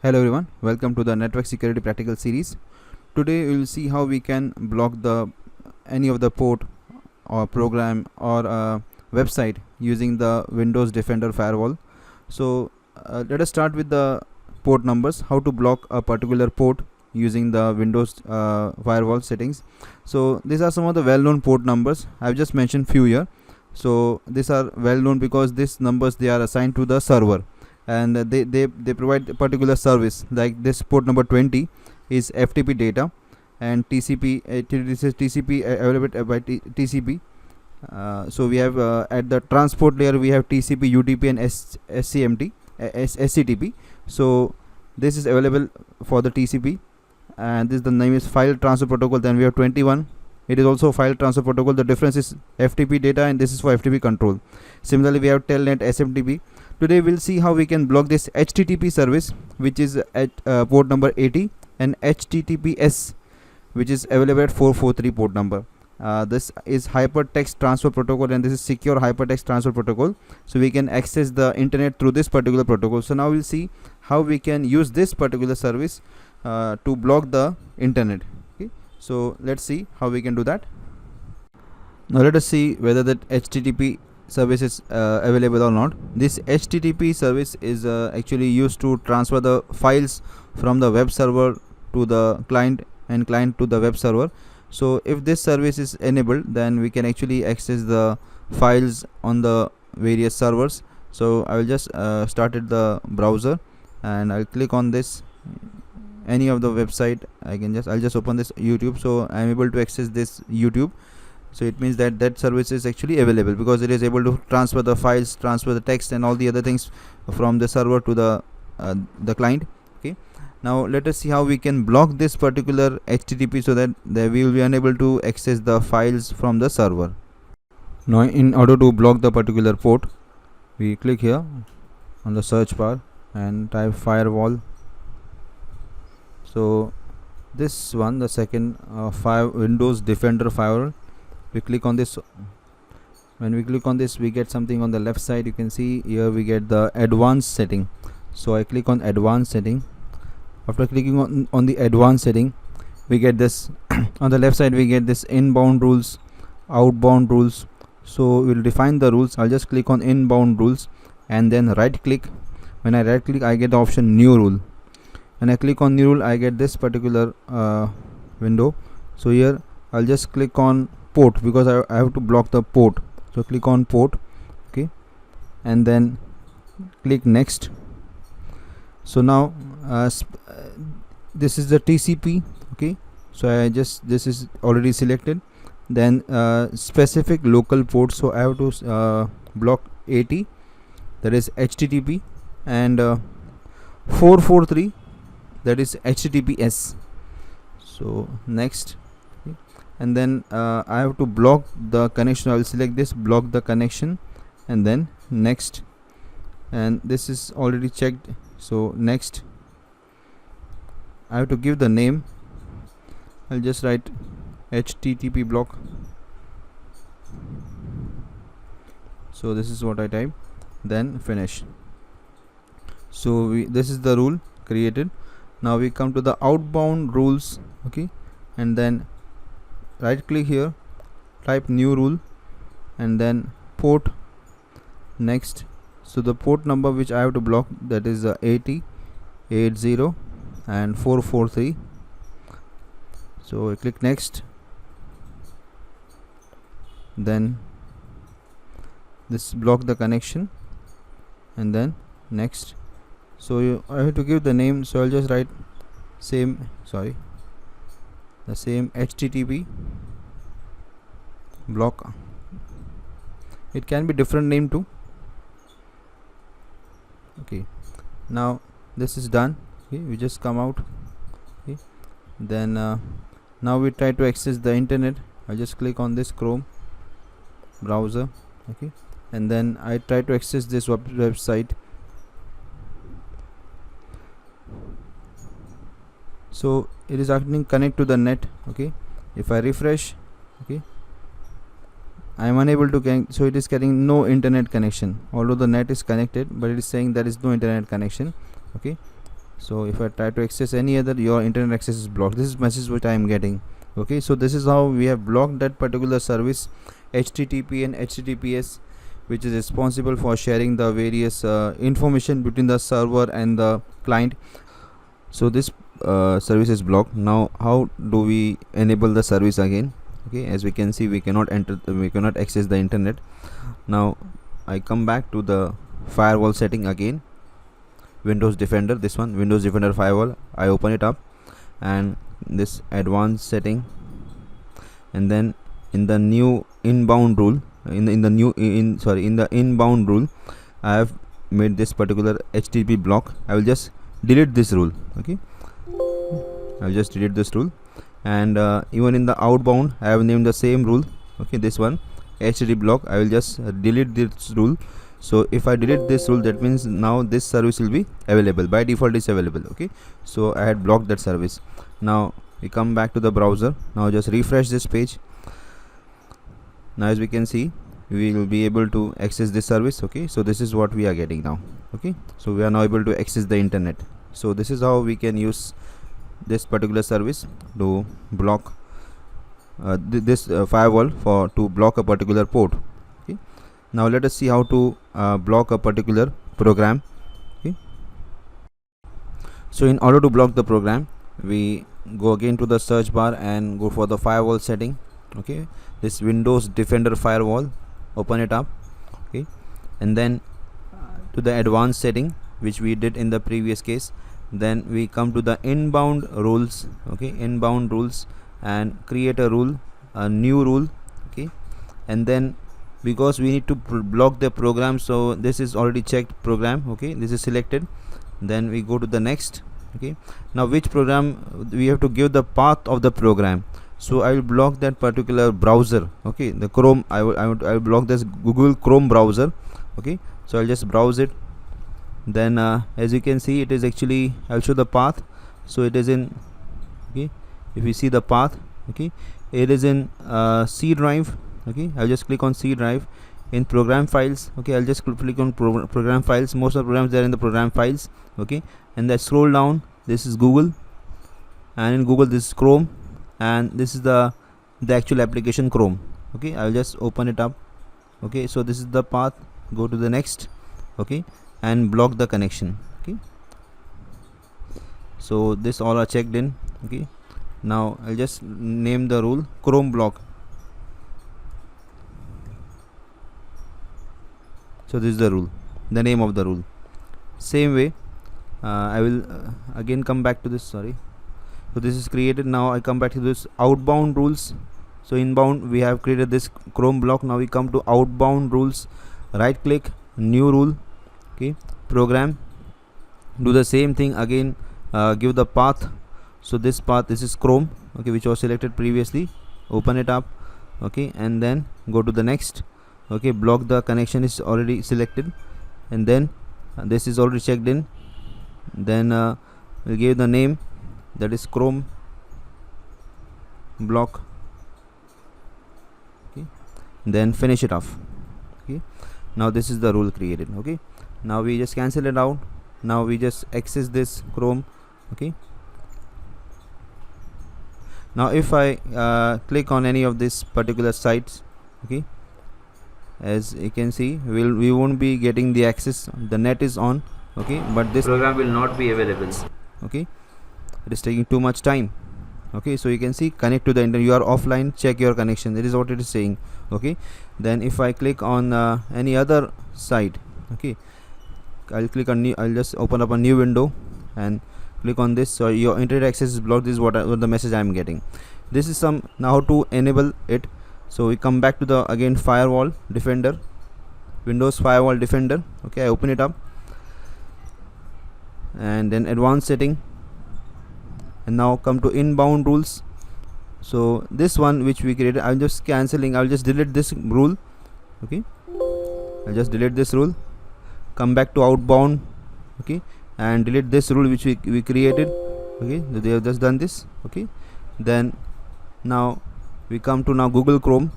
Hello everyone, welcome to the network security practical series. Today we will see how we can block any of the port or program or website using the Windows Defender firewall. So let us start with the port numbers, how to block a particular port using the Windows firewall settings. So these are some of the well-known port numbers. I've just mentioned few here. So these are well known because these numbers, they are assigned to the server, and they provide a particular service. Like this port number 20 is FTP data, and TCP this is TCP available by TCP. So we have at the transport layer we have TCP, UDP and SCMT, SCTP. So this is available for the TCP, and this the name is file transfer protocol. Then we have 21, it is also file transfer protocol. The difference is FTP data, and this is for FTP control. Similarly, we have telnet, SMTP. Today we'll see how we can block this HTTP service, which is at port number 80, and HTTPS, which is available at 443 port number. This is hypertext transfer protocol, and this is secure hypertext transfer protocol. So we can access the internet through this particular protocol. So now we'll see how we can use this particular service to block the internet. Okay, so let's see how we can do that. Now let us see whether that HTTP service is available or not. This HTTP service is actually used to transfer the files from the web server to the client, and client to the web server. So if this service is enabled, then we can actually access the files on the various servers. So I will just start at the browser, and I'll click on this any of the website. I'll just open this YouTube. So I'm able to access this YouTube. So it means that that service is actually available because it is able to transfer the files, transfer the text and all the other things from the server to the client. Okay, now let us see how we can block this particular HTTP so that we will be unable to access the files from the server. Now in order to block the particular port, we click here on the search bar and type firewall. So this one, the second Windows Defender firewall, we click on this. When we click on this, we get something on the left side. You can see here we get the advanced setting. So I click on advanced setting. After clicking on the advanced setting, we get this on the left side. We get this inbound rules, outbound rules. So we'll define the rules. I'll just click on inbound rules and then right click. When I right click, I get the option new rule. When I click on new rule, I get this particular window. So here I'll just click on port because I have to block the port. So click on port, okay, and then click next. So now this is the TCP, okay. So this is already selected. Then specific local port. So I have to block 80, that is HTTP, and 443, that is HTTPS. So next. And then I have to block the connection. I will select this, block the connection, and then next. And this is already checked. So next, I have to give the name. I'll just write HTTP block. So this is what I type, then finish. So this is the rule created. Now we come to the outbound rules, okay, and then right click here, type new rule, and then port, next. So the port number which I have to block, that is 80, 80 and 443. So I click next, then this block the connection, and then next. So I have to give the name. So I'll just write the same HTTP block. It can be different name too. Okay, now this is done. Okay, we just come out. Okay, then now we try to access the internet. I just click on this Chrome browser, okay, and then I try to access this website. So it is asking connect to the net. Okay, if I refresh, okay, I am unable to connect. So it is getting no internet connection, although the net is connected, but it is saying there is no internet connection. Okay, So if I try to access any other, your internet access is blocked. This is message which I am getting. Okay, so this is how we have blocked that particular service, HTTP and HTTPS, which is responsible for sharing the various information between the server and the client. So this service is blocked. Now how do we enable the service again? Okay, as we can see, we cannot access the internet. Now I come back to the firewall setting again, Windows Defender, this one, Windows Defender Firewall. I open it up, and this advanced setting, and then in the new inbound rule, in the inbound rule, I have made this particular HTTP block. I will just delete this rule. Okay, I'll just delete this rule, and even in the outbound I have named the same rule. Okay, this one, HTTP block. I will just delete this rule. So if I delete this rule, that means now this service will be available. By default is available. Okay, so I had blocked that service. Now we come back to the browser. Now just refresh this page. Now as we can see, we will be able to access this service. Okay, so this is what we are getting now. Okay, so we are now able to access the internet. So this is how we can use this particular service to block this firewall to block a particular port. Okay, now let us see how to block a particular program. Okay, so in order to block the program, we go again to the search bar and go for the firewall setting. Okay, this Windows Defender Firewall, open it up. Okay, and then to the advanced setting, which we did in the previous case. Then we come to the inbound rules. Okay, inbound rules, and create a rule, a new rule. Okay, and then because we need to block the program, so this is already checked program. Okay, this is selected. Then we go to the next. Okay, now which program we have to give the path of the program. So I will block that particular browser. Okay, the Chrome. I will block this Google Chrome browser. Okay, so I'll just browse it. Then as you can see, it is actually, I'll show the path. So it is in, okay, if you see the path, okay, it is in C drive. Okay, I'll just click on C drive. In program files, okay, I'll just click on program files. Most of the programs are in the program files. Okay, and then scroll down, this is Google, and in Google this is Chrome, and this is the actual application Chrome. Okay, I'll just open it up. Okay, so this is the path. Go to the next. Okay, and block the connection. Okay, so this all are checked in. Okay, now I'll just name the rule Chrome block. So this is the rule, the name of the rule. Same way I will again come back to this. Sorry, so this is created. Now I come back to this outbound rules. So inbound we have created this Chrome block. Now we come to outbound rules, right click, new rule. Okay, program, do the same thing again, give the path. So this path, this is Chrome. Okay, which was selected previously. Open it up. Okay, and then go to the next. Okay, block the connection is already selected, and then this is already checked in. Then we'll give the name, that is Chrome block. Okay, then finish it off. Okay, now this is the rule created. Okay, now we just cancel it out. Now we just access this Chrome. Okay, now if I click on any of these particular sites, okay, as you can see, we won't be getting the access. The net is on. Okay, but this program will not be available. Okay, it is taking too much time. Okay, so you can see, connect to the internet, you are offline, check your connection. That is what it is saying. Okay, then if I click on any other site, okay, I'll click on new. I'll just open up a new window and click on this. So your internet access is blocked. This is what the message I am getting. This is some now to enable it. So we come back to the again Firewall Defender, Windows Firewall Defender. Okay, I open it up, and then advanced setting, and now come to inbound rules. So this one which we created, I'm just cancelling. I'll just delete this rule. Okay, I'll just delete this rule. Come back to outbound. Okay, and delete this rule which we created. Okay, they have just done this. Okay, then now we come to now Google Chrome.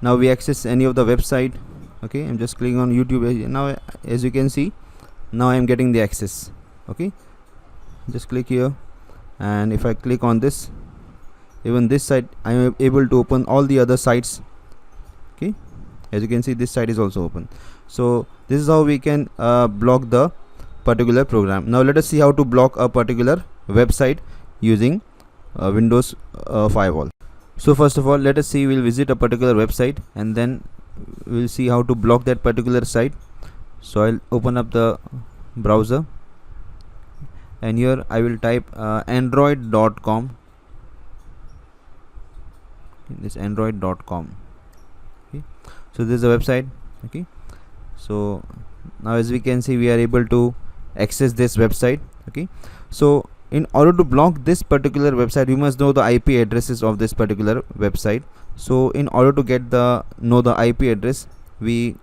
Now we access any of the website. Okay, I'm just clicking on YouTube. Now as you can see, now I am getting the access. Okay, just click here, and if I click on this, even this site I am able to open all the other sites. Okay, as you can see, this site is also open. So this is how we can block the particular program. Now let us see how to block a particular website using Windows Firewall. So first of all, let us see, we'll visit a particular website and then we'll see how to block that particular site. So I'll open up the browser, and here I will type android.com. this android.com. Okay, so this is a website. Okay, so now as we can see, we are able to access this website. Okay, so in order to block this particular website, you must know the IP addresses of this particular website. So in order to know the IP address, we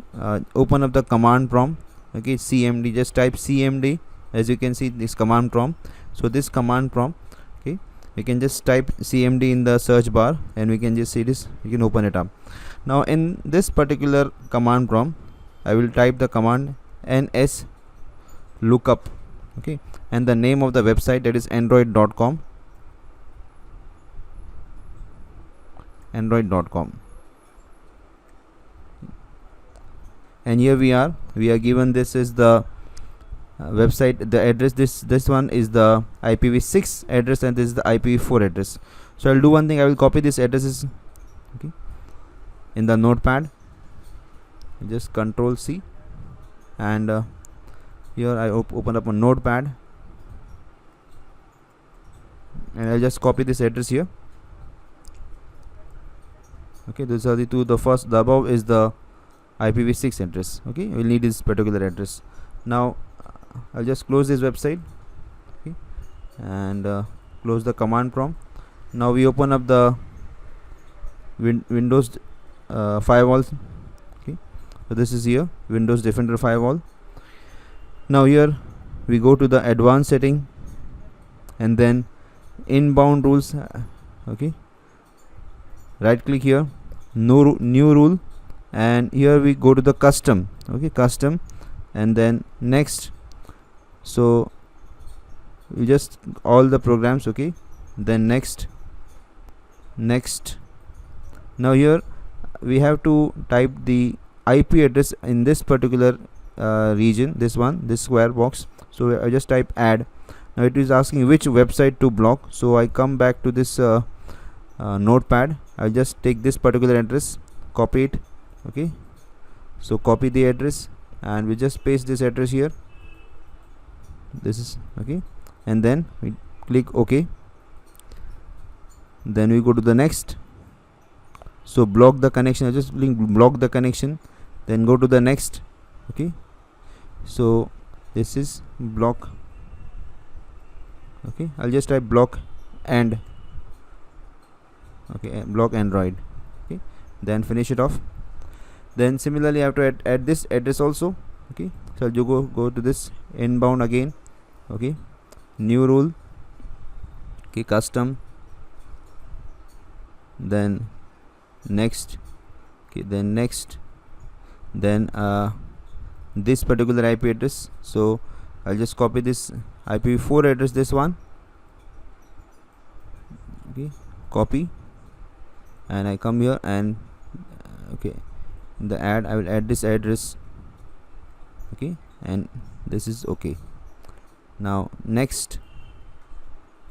open up the command prompt. Okay, cmd, just type cmd. As you can see, this command prompt. So this command prompt, okay, we can just type cmd in the search bar and we can just see this. You can open it up. Now in this particular command prompt, I will type the command ns lookup. Okay, and the name of the website, that is android.com. android.com. And here we are given, this is the website, the address, this one is the IPv6 address and this is the IPv4 address. So I'll do one thing, I will copy these addresses, okay, in the notepad. Just Control C, and here I open up a notepad, and I'll just copy this address here. Okay, these are the two. The above is the IPv6 address. Okay, we'll need this particular address. Now I'll just close this website. Okay, and close the command prompt. Now we open up the Windows firewall. Okay, so this is here, Windows Defender Firewall. Now here we go to the advanced setting and then inbound rules. Okay, right click here, new rule, and here we go to the custom. Okay, custom, and then next. So we just all the programs. Okay, then next. Now here we have to type the IP address in this particular region, this square box. So I just type add. Now it is asking which website to block, so I come back to this notepad. I'll just take this particular address, copy it. Okay, so copy the address and we just paste this address here. This is okay, and then we click OK. Then we go to the next. So block the connection. I just block the connection, then go to the next. Okay, so this is block. Okay, I'll just type block and okay, block Android. Okay, then finish it off. Then similarly I have to add this address also. Okay, so I'll go to this inbound again. Okay, new rule. Okay, custom, then next. Okay, then next, then this particular IP address. So I'll just copy this IPv4 address, this one. Okay, copy, and I come here and okay, in the add I will add this address. Okay, and this is okay. Now next,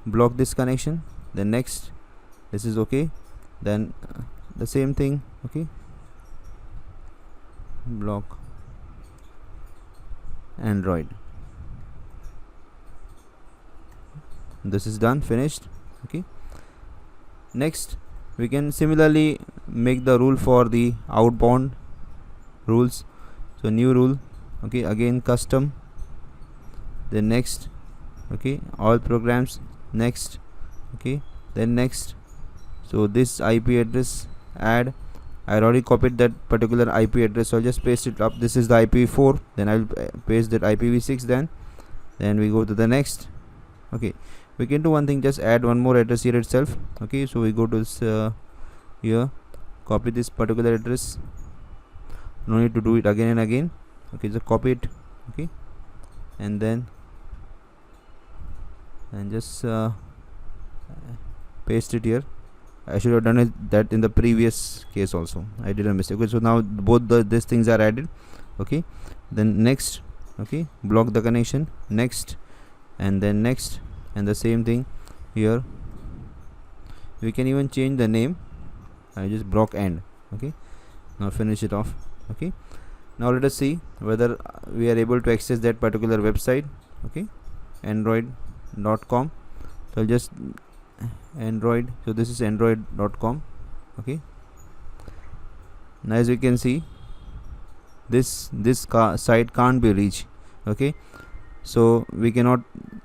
block this connection, then next, this is okay, then the same thing. Okay, block Android. This is done, finished. Okay, next we can similarly make the rule for the outbound rules. So new rule. Okay, again custom, then next. Okay, all programs, next. Okay, then next. So this IP address add, I already copied that particular IP address, so I'll just paste it up. This is the IPv4, then I'll paste that IPv6. Then we go to the next. Okay, we can do one thing, just add one more address here itself. Okay, so we go to this here, copy this particular address, no need to do it again and again. Okay, just copy it. Okay, and then and just paste it here. I should have done that in the previous case also. I did a mistake. Okay, so now both these things are added. Okay, then next. Okay, block the connection, next, and then next, and the same thing here. We can even change the name. I just block end. Okay, now finish it off. Okay, now let us see whether we are able to access that particular website. Okay, android.com. So I'll just Android. So this is android.com. Okay, now as you can see, this site can't be reached. Okay, so we cannot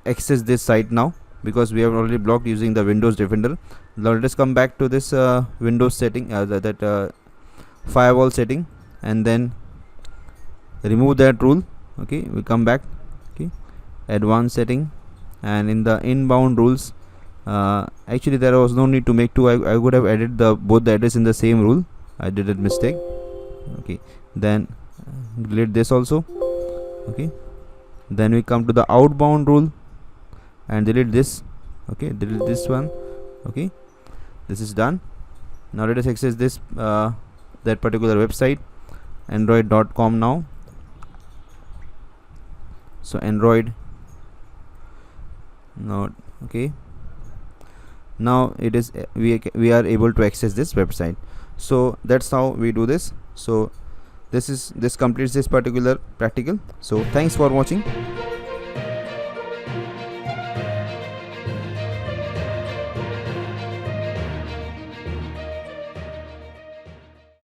access this site now because we have already blocked using the Windows Defender. Now let us come back to this Windows setting, that firewall setting, and then remove that rule. Okay, we come back. Okay, advanced setting, and in the inbound rules, actually there was no need to make two. I would have added both the address in the same rule. I did a mistake. Okay, then delete this also. Okay, then we come to the outbound rule and delete this. Okay, delete this one. Okay, this is done. Now let us access this that particular website, android.com. now so android now. Okay, now it is we are able to access this website. So that's how we do this. So this completes this particular practical. So thanks for watching.